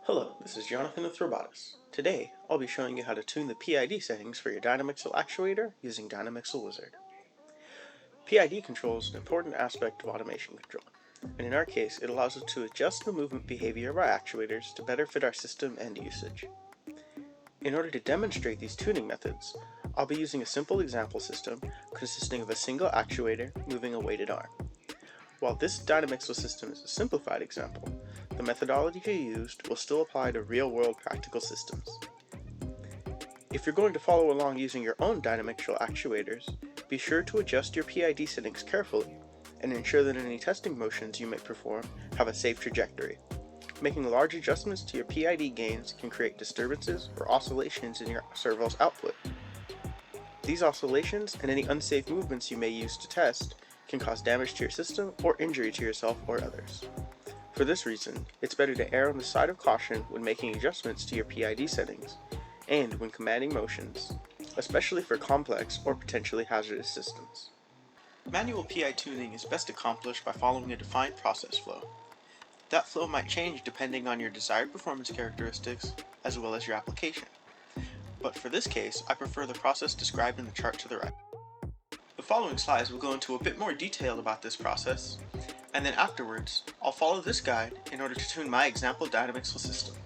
Hello, this is Jonathan with Robotis. Today, I'll be showing you how to tune the PID settings for your DYNAMIXEL actuator using DYNAMIXEL Wizard. PID control is an important aspect of automation control, and in our case, it allows us to adjust the movement behavior of our actuators to better fit our system and usage. In order to demonstrate these tuning methods, I'll be using a simple example system consisting of a single actuator moving a weighted arm. While this DYNAMIXEL system is a simplified example, the methodology used will still apply to real-world practical systems. If you're going to follow along using your own DYNAMIXEL actuators, be sure to adjust your PID settings carefully and ensure that any testing motions you may perform have a safe trajectory. Making large adjustments to your PID gains can create disturbances or oscillations in your servo's output. These oscillations and any unsafe movements you may use to test can cause damage to your system or injury to yourself or others. For this reason, it's better to err on the side of caution when making adjustments to your PID settings and when commanding motions, especially for complex or potentially hazardous systems. Manual PID tuning is best accomplished by following a defined process flow. That flow might change depending on your desired performance characteristics as well as your application. But for this case, I prefer the process described in the chart to the right. The following slides will go into a bit more detail about this process, and then afterwards, I'll follow this guide in order to tune my example DYNAMIXEL system.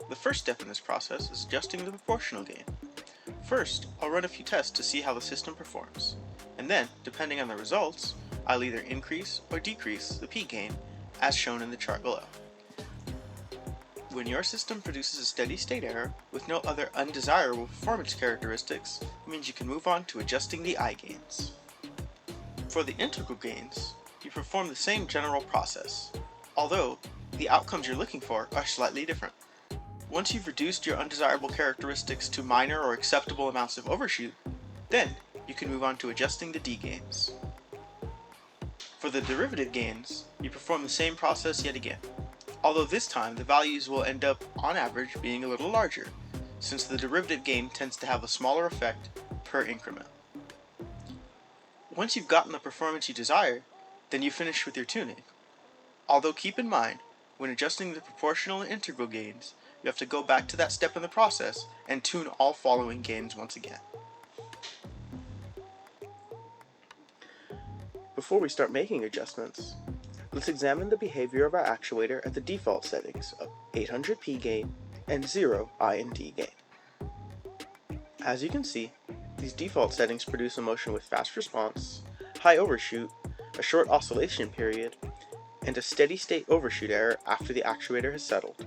The first step in this process is adjusting the proportional gain. First, I'll run a few tests to see how the system performs, and then, depending on the results, I'll either increase or decrease the P gain as shown in the chart below. When your system produces a steady state error with no other undesirable performance characteristics, it means you can move on to adjusting the I gains. For the integral gains, you perform the same general process, although the outcomes you're looking for are slightly different. Once you've reduced your undesirable characteristics to minor or acceptable amounts of overshoot, then you can move on to adjusting the D gains. For the derivative gains, you perform the same process yet again, although this time the values will end up, on average, being a little larger, since the derivative gain tends to have a smaller effect per increment. Once you've gotten the performance you desire, then you finish with your tuning. Although keep in mind, when adjusting the proportional and integral gains, you have to go back to that step in the process and tune all following gains once again. Before we start making adjustments, let's examine the behavior of our actuator at the default settings of 800p gain and 0 I and D gain. As you can see, these default settings produce a motion with fast response, high overshoot, a short oscillation period, and a steady state overshoot error after the actuator has settled.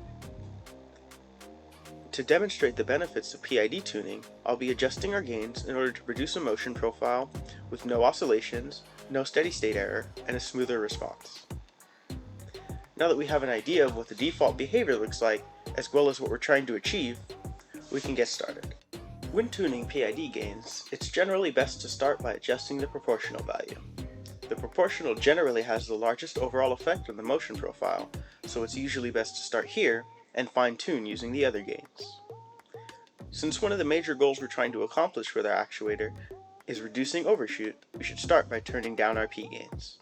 To demonstrate the benefits of PID tuning, I'll be adjusting our gains in order to produce a motion profile with no oscillations, no steady state error, and a smoother response. Now that we have an idea of what the default behavior looks like, as well as what we're trying to achieve, we can get started. When tuning PID gains, it's generally best to start by adjusting the proportional value. The proportional generally has the largest overall effect on the motion profile, so it's usually best to start here and fine-tune using the other gains. Since one of the major goals we're trying to accomplish with our actuator is reducing overshoot, we should start by turning down our P gains.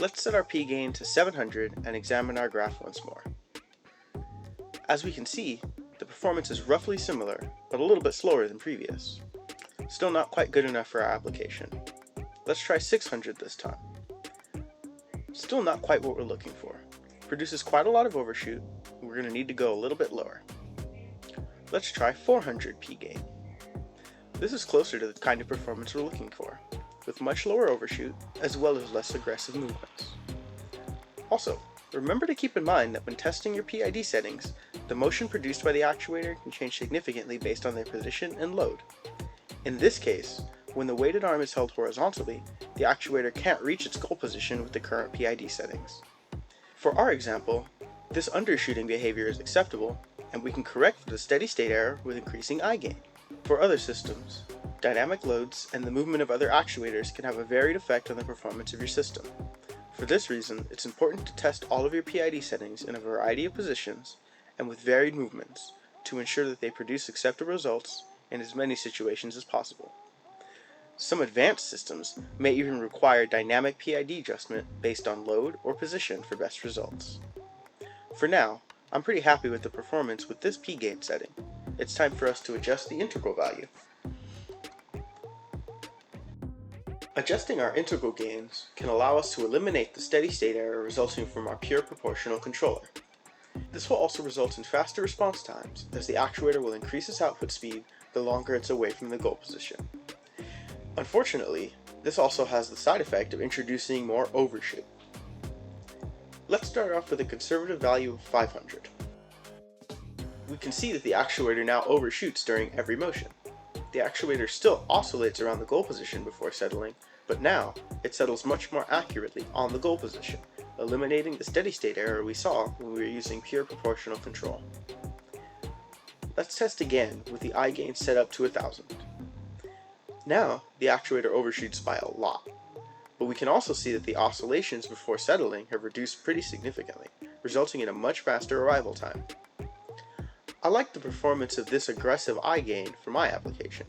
Let's set our P gain to 700 and examine our graph once more. As we can see, the performance is roughly similar, but a little bit slower than previous. Still not quite good enough for our application. Let's try 600 this time. Still not quite what we're looking for. Produces quite a lot of overshoot, and we're going to need to go a little bit lower. Let's try 400 P gain. This is closer to the kind of performance we're looking for, with much lower overshoot as well as less aggressive movements. Also, remember to keep in mind that when testing your PID settings, the motion produced by the actuator can change significantly based on their position and load. In this case, when the weighted arm is held horizontally, the actuator can't reach its goal position with the current PID settings. For our example, this undershooting behavior is acceptable, and we can correct for the steady state error with increasing I gain. For other systems, dynamic loads and the movement of other actuators can have a varied effect on the performance of your system. For this reason, it's important to test all of your PID settings in a variety of positions and with varied movements to ensure that they produce acceptable results in as many situations as possible. Some advanced systems may even require dynamic PID adjustment based on load or position for best results. For now, I'm pretty happy with the performance with this P gain setting. It's time for us to adjust the integral value. Adjusting our integral gains can allow us to eliminate the steady state error resulting from our pure proportional controller. This will also result in faster response times, as the actuator will increase its output speed the longer it's away from the goal position. Unfortunately, this also has the side effect of introducing more overshoot. Let's start off with a conservative value of 500. We can see that the actuator now overshoots during every motion. The actuator still oscillates around the goal position before settling, but now it settles much more accurately on the goal position, eliminating the steady state error we saw when we were using pure proportional control. Let's test again with the I gain set up to 1000. Now the actuator overshoots by a lot, but we can also see that the oscillations before settling have reduced pretty significantly, resulting in a much faster arrival time. I like the performance of this aggressive I gain for my application,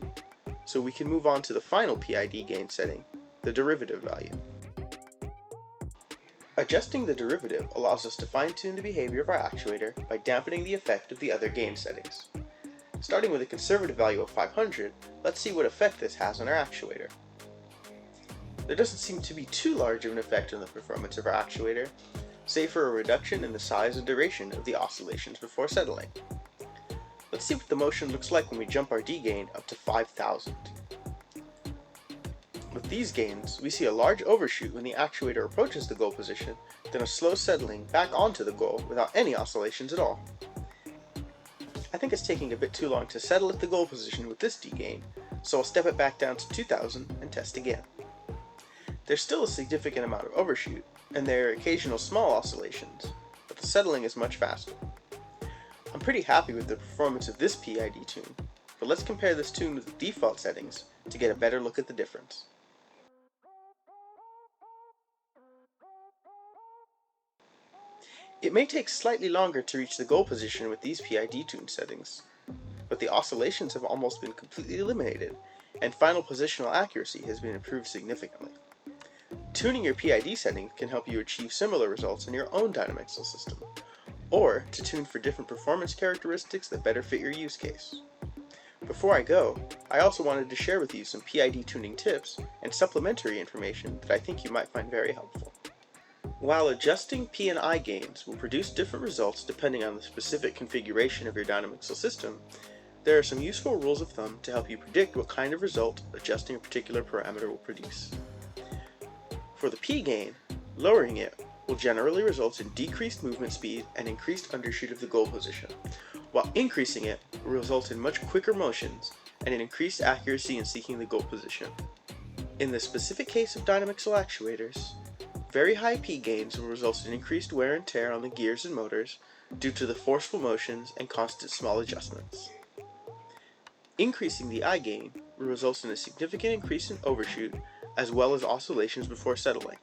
so we can move on to the final PID gain setting, the derivative value. Adjusting the derivative allows us to fine-tune the behavior of our actuator by dampening the effect of the other gain settings. Starting with a conservative value of 500, let's see what effect this has on our actuator. There doesn't seem to be too large of an effect on the performance of our actuator, save for a reduction in the size and duration of the oscillations before settling. Let's see what the motion looks like when we jump our D gain up to 5000. With these gains, we see a large overshoot when the actuator approaches the goal position, then a slow settling back onto the goal without any oscillations at all. I think it's taking a bit too long to settle at the goal position with this D gain, so I'll step it back down to 2000 and test again. There's still a significant amount of overshoot, and there are occasional small oscillations, but the settling is much faster. I'm pretty happy with the performance of this PID tune, but let's compare this tune with the default settings to get a better look at the difference. It may take slightly longer to reach the goal position with these PID tune settings, but the oscillations have almost been completely eliminated, and final positional accuracy has been improved significantly. Tuning your PID setting can help you achieve similar results in your own DYNAMIXEL system, or to tune for different performance characteristics that better fit your use case. Before I go, I also wanted to share with you some PID tuning tips and supplementary information that I think you might find very helpful. While adjusting P and I gains will produce different results depending on the specific configuration of your DYNAMIXEL system, there are some useful rules of thumb to help you predict what kind of result adjusting a particular parameter will produce. For the P gain, lowering it will generally result in decreased movement speed and increased undershoot of the goal position, while increasing it will result in much quicker motions and an increased accuracy in seeking the goal position. In the specific case of DYNAMIXEL actuators, very high P gains will result in increased wear and tear on the gears and motors due to the forceful motions and constant small adjustments. Increasing the I gain will result in a significant increase in overshoot as well as oscillations before settling.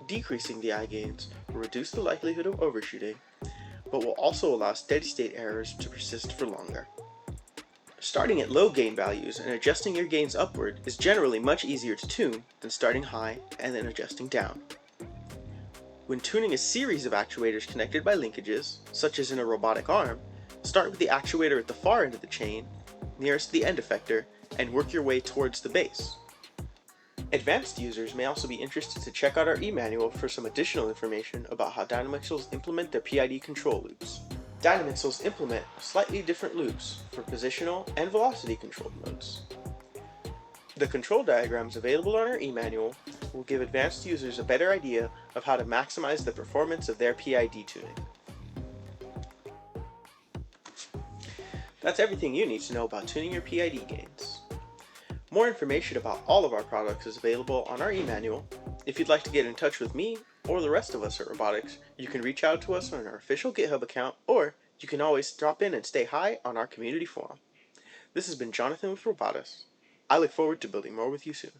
Decreasing the I gains will reduce the likelihood of overshooting, but will also allow steady state errors to persist for longer. Starting at low gain values and adjusting your gains upward is generally much easier to tune than starting high and then adjusting down. When tuning a series of actuators connected by linkages, such as in a robotic arm, start with the actuator at the far end of the chain, nearest the end effector, and work your way towards the base. Advanced users may also be interested to check out our eManual for some additional information about how DYNAMIXELs implement their PID control loops. DYNAMIXELs implement slightly different loops for positional and velocity controlled modes. The control diagrams available on our eManual will give advanced users a better idea of how to maximize the performance of their PID tuning. That's everything you need to know about tuning your PID gains. More information about all of our products is available on our eManual. If you'd like to get in touch with me or the rest of us at Robotics, you can reach out to us on our official GitHub account, or you can always drop in and stay hi on our community forum. This has been Jonathan with Robotics. I look forward to building more with you soon.